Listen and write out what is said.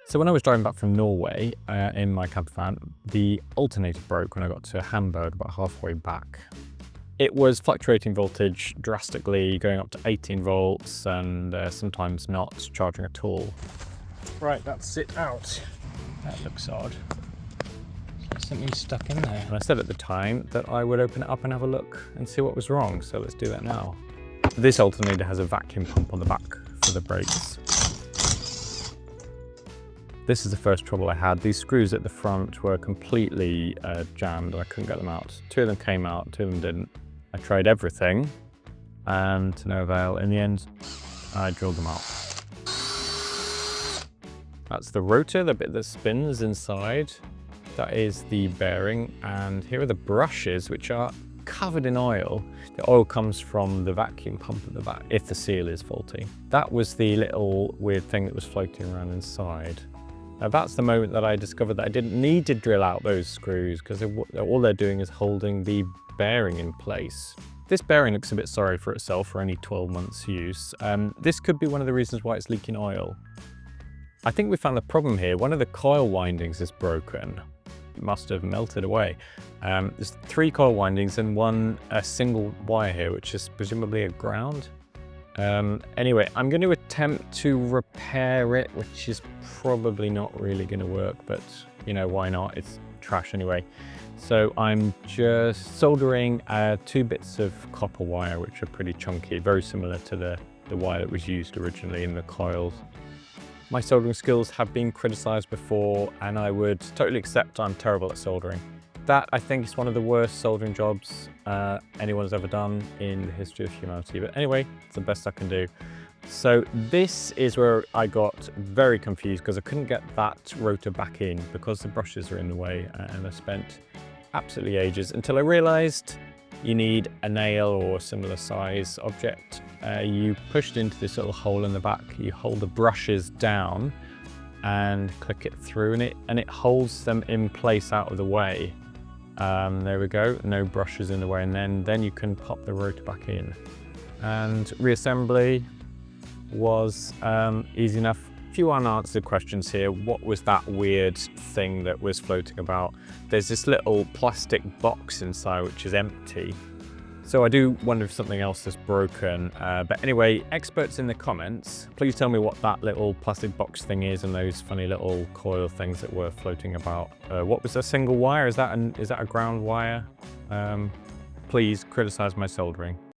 So when I was driving back from Norway in my camper van, the alternator broke when I got to Hamburg about halfway back. It was fluctuating voltage drastically, going up to 18 volts and sometimes not charging at all. Right, that's it out. That looks odd. There's something stuck in there. And I said at the time that I would open it up and have a look and see what was wrong, so let's do that now. This alternator has a vacuum pump on the back for the brakes. This is the first trouble I had. These screws at the front were completely jammed and I couldn't get them out. Two of them came out, two of them didn't. I tried everything and to no avail. In the end, I drilled them out. That's the rotor, the bit that spins inside. That is the bearing, and here are the brushes, which are covered in oil. The oil comes from the vacuum pump at the back if the seal is faulty. That was the little weird thing that was floating around inside. Now that's the moment that I discovered that I didn't need to drill out those screws because all they're doing is holding the bearing in place. This bearing looks a bit sorry for itself for only 12 months use. This could be one of the reasons why it's leaking oil. I think we found the problem here. One of the coil windings is broken. It must have melted away. There's 3 coil windings and a single wire here, which is presumably a ground. Anyway, I'm going to attempt to repair it, which is probably not really going to work, but you know, why not? It's trash anyway. So I'm just soldering 2 bits of copper wire, which are pretty chunky, very similar to the wire that was used originally in the coils. My soldering skills have been criticized before, and I would totally accept I'm terrible at soldering. That, I think, is one of the worst soldering jobs anyone's ever done in the history of humanity. But anyway, it's the best I can do. So this is where I got very confused because I couldn't get that rotor back in because the brushes are in the way, and I spent absolutely ages until I realized you need a nail or a similar size object. You push it into this little hole in the back, you hold the brushes down and click it through, and it holds them in place out of the way. There we go, no brushes in the way, and then you can pop the rotor back in. And reassembly was easy enough. A few unanswered questions here. What was that weird thing that was floating about? There's this little plastic box inside which is empty. So I do wonder if something else is broken. But anyway, experts in the comments, please tell me what that little plastic box thing is and those funny little coil things that were floating about. What was a single wire? Is that a ground wire? Please criticize my soldering.